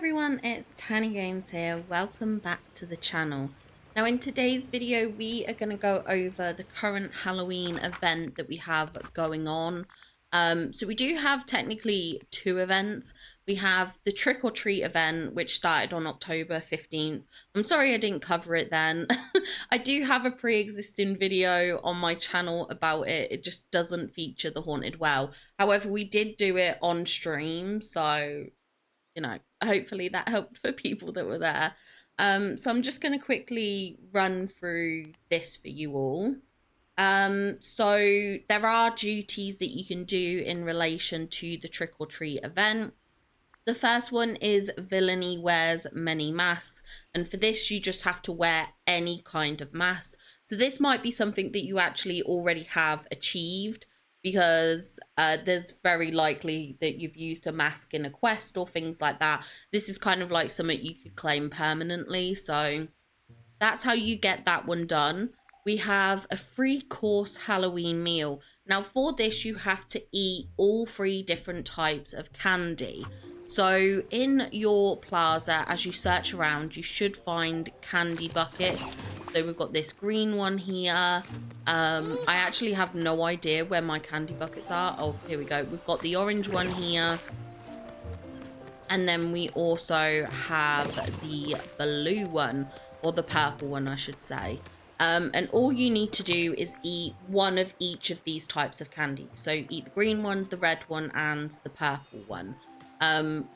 everyone, it's Tiny Games here. Welcome back to the channel. Now in today's video we are going to go over the current Halloween event that we have going on. So we do have technically two events. We have the trick or treat event, which started on October 15th. I'm sorry I didn't cover it then. I do have a pre-existing video on my channel about it. It just doesn't feature the haunted well. However, we did do it on stream, so you know, hopefully that helped for people that were there. So I'm just going to quickly run through this for you all. So there are duties that you can do in relation to the trick or treat event. The first one is villainy wears many masks, and for this you just have to wear any kind of mask. So this might be something that you actually already have achieved, because there's very likely that you've used a mask in a quest or things like that. This is kind of like something you could claim permanently, so that's how you get that one done. We have a 3-course Halloween meal. Now for this you have to eat all 3 different types of candy. So in your plaza, as you search around, you should find candy buckets. So we've got this green one here. I actually have no idea where my candy buckets are. Oh, here we go. We've got the orange one here. And then we also have the blue one, or the purple one, I should say. And all you need to do is eat one of each of these types of candy. So eat the green one, the red one, and the purple one.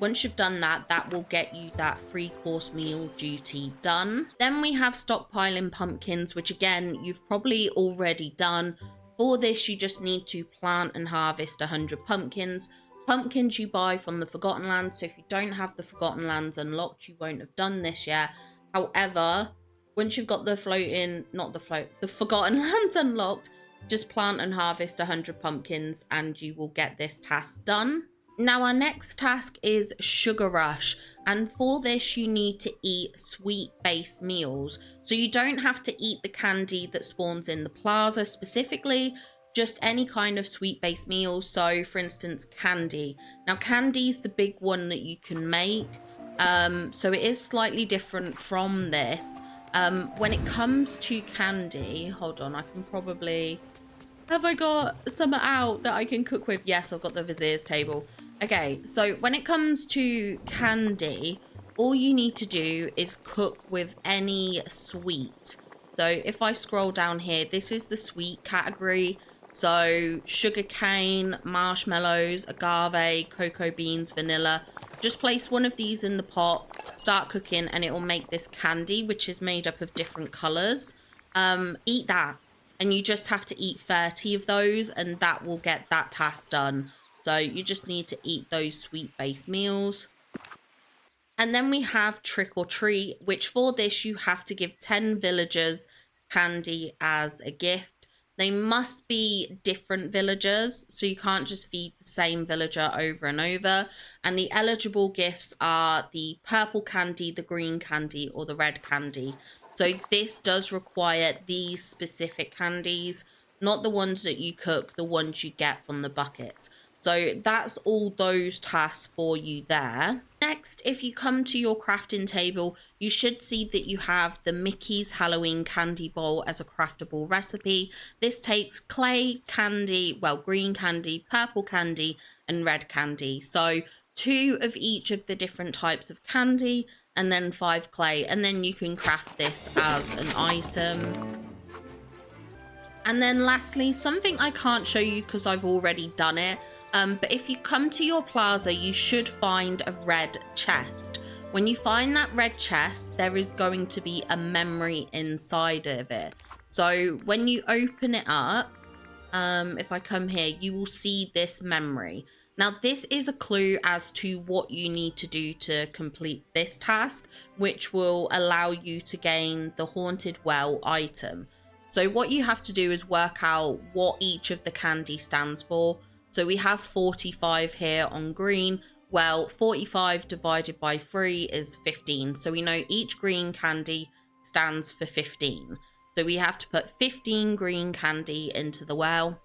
Once you've done that, that will get you that 3-course meal duty done. Then we have stockpiling pumpkins, which again, you've probably already done. For this, you just need to plant and harvest 100 pumpkins. Pumpkins you buy from the Forgotten Lands, so if you don't have the Forgotten Lands unlocked, you won't have done this yet. However, once you've got the Forgotten Lands unlocked, just plant and harvest 100 pumpkins and you will get this task done. Now our next task is Sugar Rush, and for this you need to eat sweet-based meals. So you don't have to eat the candy that spawns in the plaza specifically, just any kind of sweet-based meals. So for instance, candy. Now candy's the big one that you can make, so it is slightly different from this. When it comes to candy, hold on, I can probably... Have I got some out that I can cook with? Yes, I've got the Vizier's table. Okay, so when it comes to candy, all you need to do is cook with any sweet. So if I scroll down here, this is the sweet category. So sugar cane, marshmallows, agave, cocoa beans, vanilla. Just place one of these in the pot, start cooking, and it will make this candy, which is made up of different colors. Eat that. And you just have to eat 30 of those, and that will get that task done. So you just need to eat those sweet-based meals. And then we have Trick or Treat, which for this you have to give 10 villagers candy as a gift. They must be different villagers, so you can't just feed the same villager over and over. And the eligible gifts are the purple candy, the green candy, or the red candy. So this does require these specific candies, not the ones that you cook, the ones you get from the buckets. So that's all those tasks for you there. Next, if you come to your crafting table, you should see that you have the Mickey's Halloween Candy Bowl as a craftable recipe. This takes clay, candy, well, green candy, purple candy, and red candy. So 2 of each of the different types of candy, and then 5 clay, and then you can craft this as an item. And then lastly, something I can't show you because I've already done it, but if you come to your plaza, you should find a red chest. When you find that red chest, there is going to be a memory inside of it. So when you open it up, if I come here, you will see this memory. Now, this is a clue as to what you need to do to complete this task, which will allow you to gain the Haunted Well item. So what you have to do is work out what each of the candy stands for. So we have 45 here on green. Well, 45 divided by 3 is 15. So we know each green candy stands for 15. So we have to put 15 green candy into the well.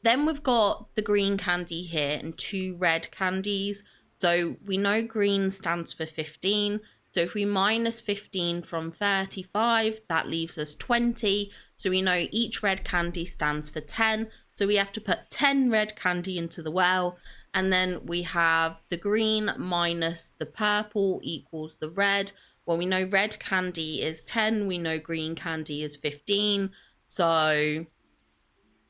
Then we've got the green candy here and 2 red candies. So we know green stands for 15. So if we minus 15 from 35, that leaves us 20. So we know each red candy stands for 10. So we have to put 10 red candy into the well. And then we have the green minus the purple equals the red. Well, we know red candy is 10. We know green candy is 15. So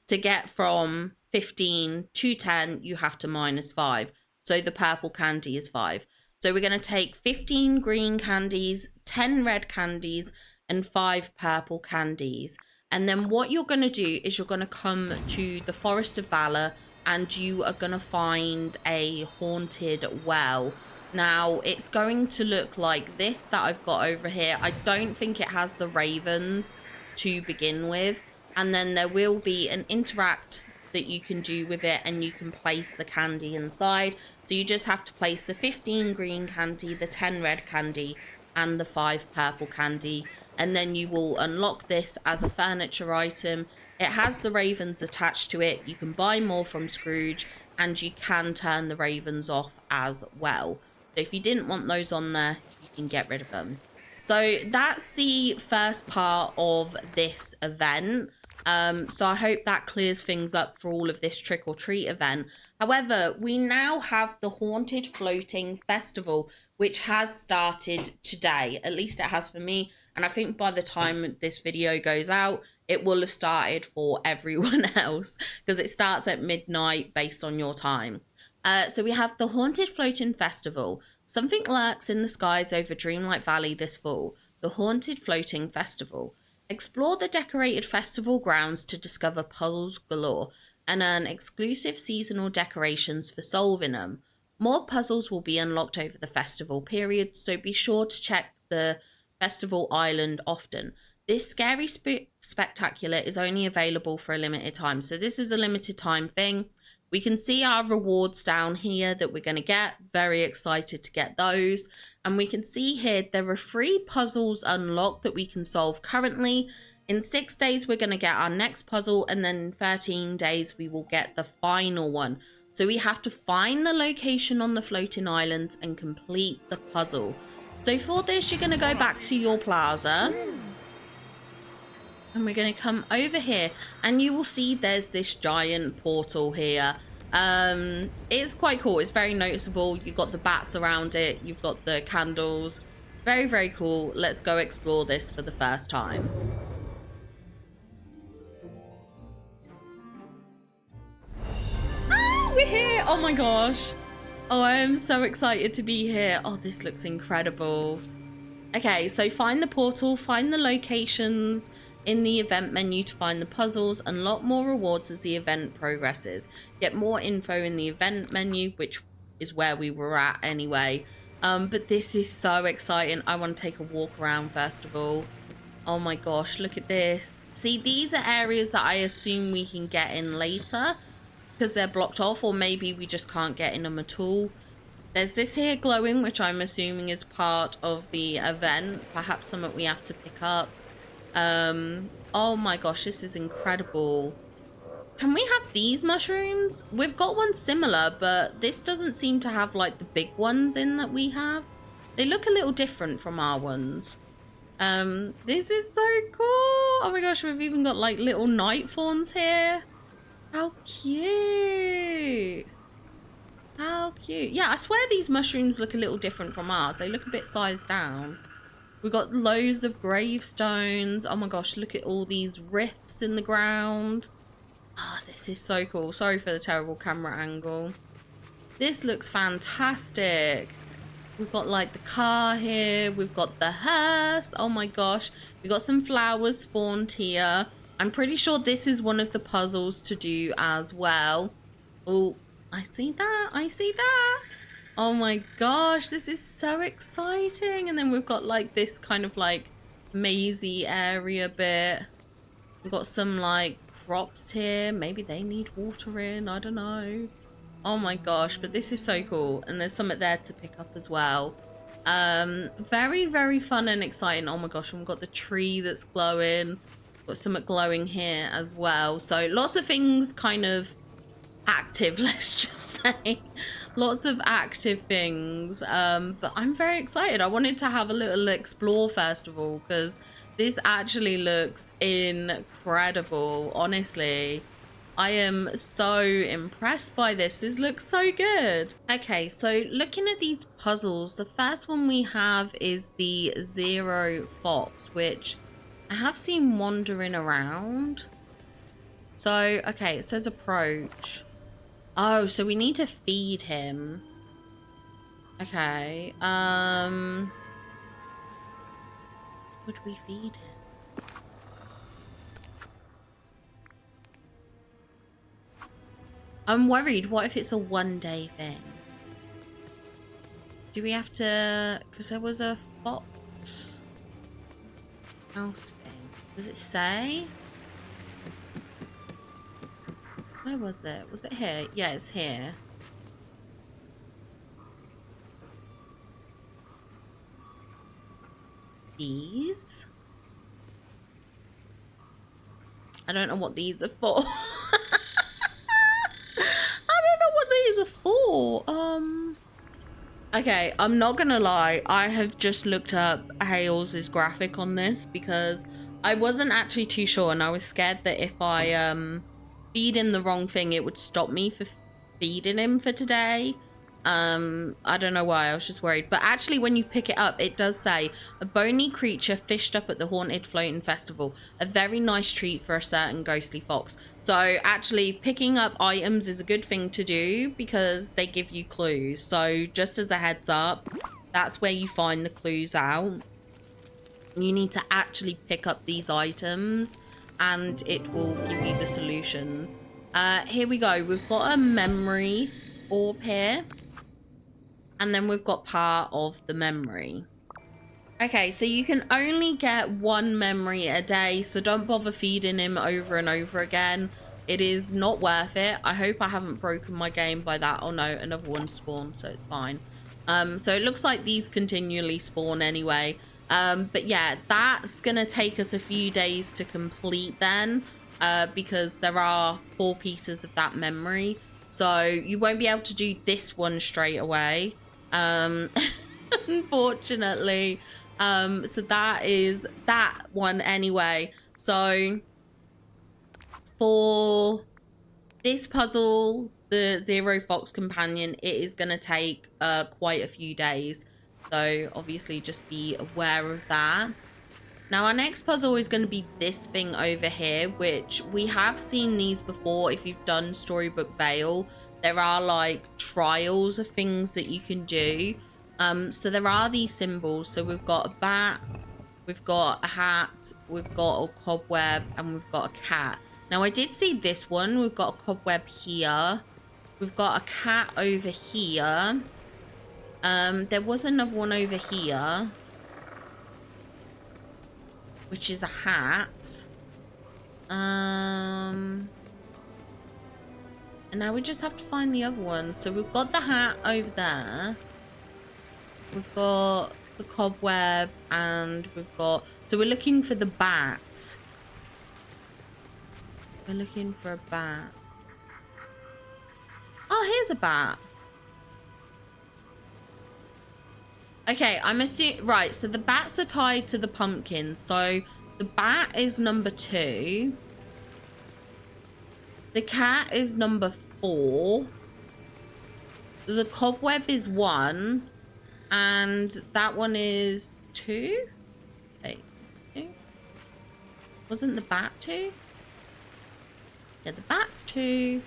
to get from 15 to 10, you have to minus 5. So the purple candy is 5. So we're going to take 15 green candies, 10 red candies, and 5 purple candies. And then what you're going to do is you're going to come to the Forest of Valor and you are going to find a haunted well. Now, it's going to look like this that I've got over here. I don't think it has the ravens to begin with. And then there will be an interact that you can do with it and you can place the candy inside. So you just have to place the 15 green candy, the 10 red candy, and the 5 purple candy. And then you will unlock this as a furniture item. It has the ravens attached to it. You can buy more from Scrooge and you can turn the ravens off as well. So if you didn't want those on there, you can get rid of them. So that's the first part of this event. So I hope that clears things up for all of this trick or treat event. However, we now have the Haunted Floating Festival, which has started today. At least it has for me. And I think by the time this video goes out, it will have started for everyone else because it starts at midnight based on your time. So we have the Haunted Floating Festival. Something lurks in the skies over Dreamlight Valley this fall. The Haunted Floating Festival. Explore the decorated festival grounds to discover puzzles galore and earn exclusive seasonal decorations for solving them. More puzzles will be unlocked over the festival period, so be sure to check the festival island often. This scary spectacular is only available for a limited time, so this is a limited time thing. We can see our rewards down here that we're going to get. Very excited to get those. And we can see here there are 3 puzzles unlocked that we can solve currently. In 6 days, we're going to get our next puzzle. And then in 13 days, we will get the final one. So we have to find the location on the floating islands and complete the puzzle. So for this, you're going to go back to your plaza. And we're going to come over here and you will see there's this giant portal here. It's quite cool. It's very noticeable. You've got the bats around it. You've got the candles. Very, very cool. Let's go explore this for the first time. Ah, we're here. Oh my gosh. Oh, I am so excited to be here. Oh, this looks incredible. Okay, so find the portal, find the locations in the event menu to find the puzzles, unlock more rewards as the event progresses. Get more info in the event menu, which is where we were at anyway. But this is so exciting. I want to take a walk around first of all. Oh my gosh, look at this. See, these are areas that I assume we can get in later because they're blocked off, or maybe we just can't get in them at all. There's this here glowing, which I'm assuming is part of the event. Perhaps something we have to pick up. Oh my gosh, this is incredible. Can we have these mushrooms? We've got one similar, but this doesn't seem to have like the big ones in that we have. They look a little different from our ones. This is so cool. Oh my gosh, we've even got like little night fawns here. How cute. How cute. Yeah, I swear these mushrooms look a little different from ours. They look a bit sized down. We've got loads of gravestones. Oh my gosh, look at all these rifts in the ground. Oh, this is so cool. Sorry for the terrible camera angle. This looks fantastic. We've got like the car here. We've got the hearse. Oh my gosh. We've got some flowers spawned here. I'm pretty sure this is one of the puzzles to do as well. Oh, I see that. I see that. Oh my gosh, this is so exciting. And then we've got like this kind of like mazy area bit. We've got some like crops here. Maybe they need watering. I don't know. Oh my gosh, but this is so cool. And there's something there to pick up as well. Very, very fun and exciting. Oh my gosh, and we've got the tree that's glowing. Got something glowing here as well. So lots of things kind of active, let's just say. lots of active things. But I'm very excited. I wanted to have a little explore first of all, because this actually looks incredible. Honestly, I am so impressed by this. This looks so good. Okay, so looking at these puzzles, the first one we have is the Zero Fox, which I have seen wandering around. So, okay, it says approach. Oh, so we need to feed him. Okay, would we feed him? I'm worried. What if it's a one-day thing? Do we have to... Because there was a fox house thing. Does it say? Where was it? Was it here? Yeah, it's here. These? I don't know what these are for. Okay, I'm not gonna lie, I have just looked up Hales' graphic on this because I wasn't actually too sure, and I was scared that if I feed him the wrong thing, it would stop me for feeding him for today. I don't know why, I was just worried. But actually, when you pick it up, it does say a bony creature fished up at the Haunted Floating Festival, a very nice treat for a certain ghostly fox. So actually picking up items is a good thing to do because they give you clues. So just as a heads up, that's where you find the clues out. You need to actually pick up these items and it will give you the solutions. Here we go. We've got a memory orb here. And then we've got part of the memory. Okay, so you can only get one memory a day, so don't bother feeding him over and over again. It is not worth it. I hope I haven't broken my game by that. Oh no, another one spawned, so it's fine. So it looks like these continually spawn anyway. But yeah, that's gonna take us a few days to complete then, because there are 4 pieces of that memory. So you won't be able to do this one straight away. Unfortunately. So that is that one anyway. So for this puzzle, the Zero Fox Companion, it is going to take quite a few days. So obviously just be aware of that. Now our next puzzle is going to be this thing over here, which we have seen these before. If you've done Storybook Vale, there are like trials of things that you can do. So there are these symbols. So we've got a bat, we've got a hat, we've got a cobweb, and we've got a cat. Now I did see this one. We've got a cobweb here. We've got a cat over here. There was another one over here, which is a hat. And now we just have to find the other one. So we've got the hat over there. We've got the cobweb and we've got... So we're looking for the bat. We're looking for a bat. Oh, here's a bat. Okay, I'm assuming... Right, so the bats are tied to the pumpkins. So the bat is number 2. The cat is number 4. The cobweb is 1. And that one is 2? Wait, 2? Wasn't the bat 2? Yeah, the bat's 2.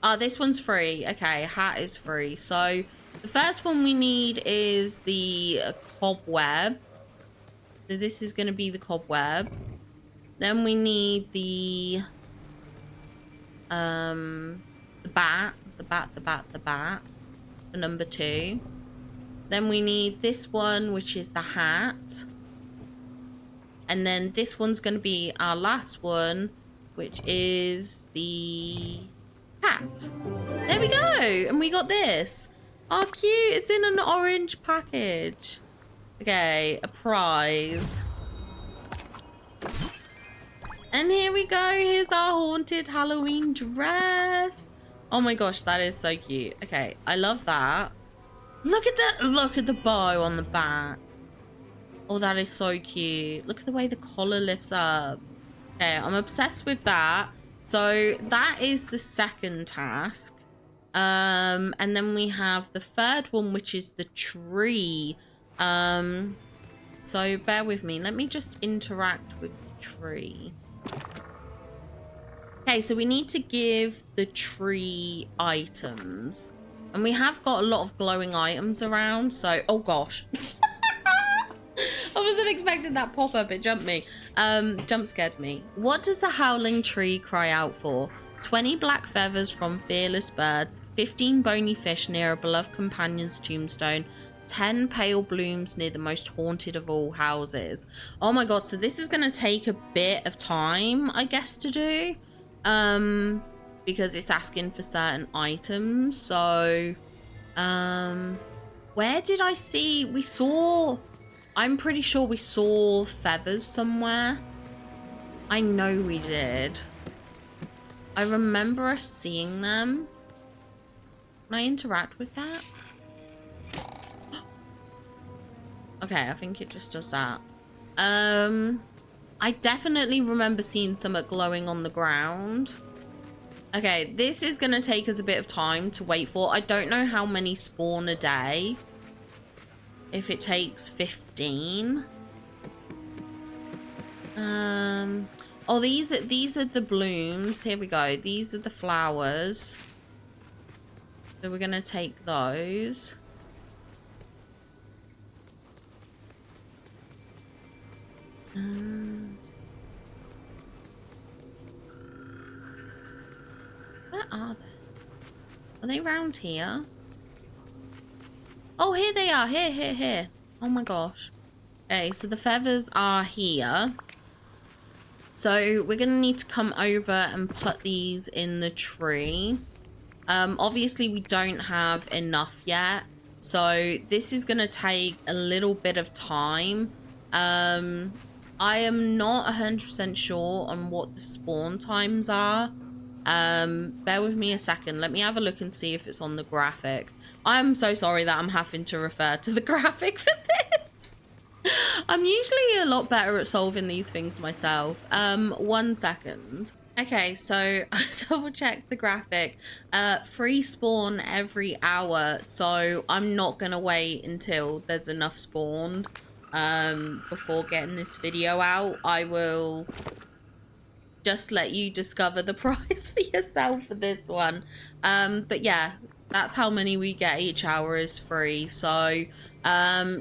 Oh, this one's free. Okay, hat is free. So the first one we need is the cobweb. So this is going to be the cobweb. Then we need the bat for number 2. Then we need this one, which is the hat. And then this one's going to be our last one, which is the cat. There we go. And we got this. Oh, cute. It's in an orange package. Okay, a prize. And here we go. Here's our haunted Halloween dress. Oh my gosh, that is so cute. Okay, I love that. Look at that. Look at the bow on the back. Oh, that is so cute. Look at the way the collar lifts up. Okay, I'm obsessed with that. So that is the second task. And then we have the third one, which is the tree. So bear with me. Let me just interact with the tree. Okay, so we need to give the tree items. And we have got a lot of glowing items around. So, oh gosh. I wasn't expecting that pop up. It jumped me. Jump scared me. What does the howling tree cry out for? 20 black feathers from fearless birds, 15 bony fish near a beloved companion's tombstone, 10 pale blooms near the most haunted of all houses. Oh my god, so this is going to take a bit of time, I guess, to do. Because it's asking for certain items. So, where did I see? We saw... I'm pretty sure we saw feathers somewhere. I know we did. I remember us seeing them. Can I interact with that? Okay, I think it just does that. I definitely remember seeing some glowing on the ground. Okay, this is going to take us a bit of time to wait for. I don't know how many spawn a day. If it takes 15. Oh, these are the blooms. Here we go. These are the flowers. So we're gonna take those. Where are they? Are they around here? Oh, here they are. Here. Oh my gosh. Okay, so the feathers are here. So we're going to need to come over and put these in the tree. Obviously, we don't have enough yet. So this is going to take a little bit of time. I am not 100% sure on what the spawn times are. Bear with me a second. Let me have a look and see if it's on the graphic. I'm so sorry that I'm having to refer to the graphic for this. I'm usually a lot better at solving these things myself. 1 second. Okay, so I double checked the graphic. Free spawn every hour, so I'm not gonna wait until there's enough spawned before getting this video out. I will just let you discover the prize for yourself for this one. But yeah, that's how many we get each hour is free. So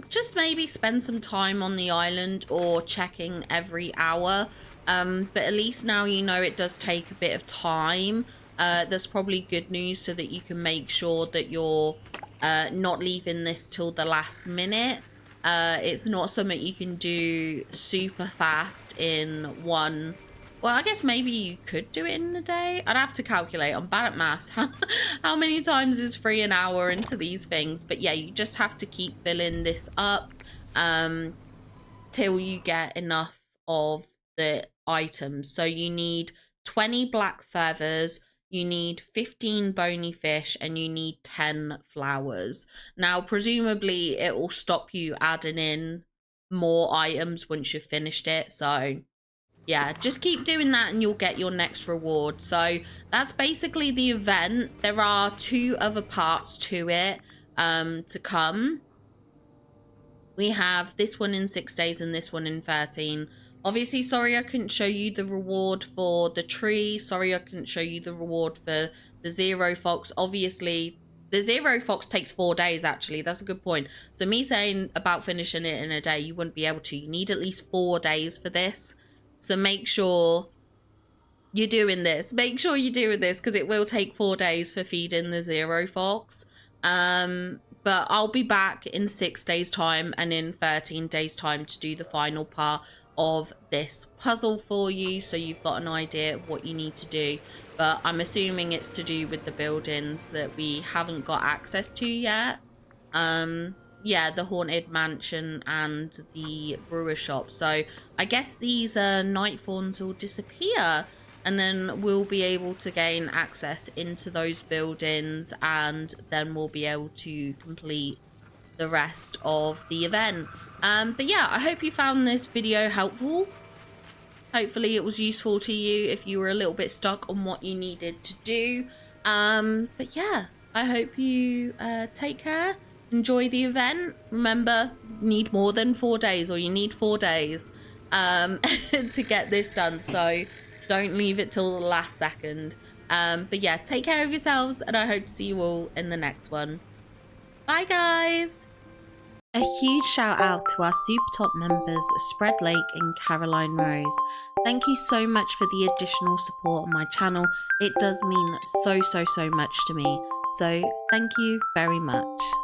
just maybe spend some time on the island or checking every hour. But at least now you know it does take a bit of time. There's probably good news so that you can make sure that you're not leaving this till the last minute. It's not something you can do super fast in one. Well, I guess maybe you could do it in a day. I'd have to calculate. I'm bad at maths. How many times is free an hour into these things? But yeah, you just have to keep filling this up till you get enough of the items. So you need 20 black feathers, you need 15 bony fish, and you need 10 flowers. Now, presumably, it will stop you adding in more items once you've finished it. So yeah, just keep doing that and you'll get your next reward. So that's basically the event. There are 2 other parts to it to come. We have this one in 6 days and this one in 13. Obviously, sorry I couldn't show you the reward for the tree. Sorry I couldn't show you the reward for the Zero Fox. Obviously, the Zero Fox takes 4 days, actually. That's a good point. So me saying about finishing it in a day, you wouldn't be able to. You need at least 4 days for this. So make sure you're doing this. Make sure you're doing this because it will take 4 days for feeding the Zero Fox. But I'll be back in 6 days time and in 13 days time to do the final part of this puzzle for you, so you've got an idea of what you need to do. But I'm assuming it's to do with the buildings that we haven't got access to yet. Yeah, the haunted mansion and the brewer shop. So I guess these night fawns will disappear. and then we'll be able to gain access into those buildings, and then we'll be able to complete the rest of the event. But yeah, I hope you found this video helpful. Hopefully it was useful to you if you were a little bit stuck on what you needed to do. But yeah, I hope you take care, enjoy the event. Remember, you need more than 4 days, or you need 4 days to get this done. So don't leave it till the last second. But yeah, take care of yourselves, and I hope to see you all in the next one. Bye, guys. A huge shout out to our Super Top members, Spread Lake and Caroline Rose. Thank you so much for the additional support on my channel. It does mean so much to me. So thank you very much.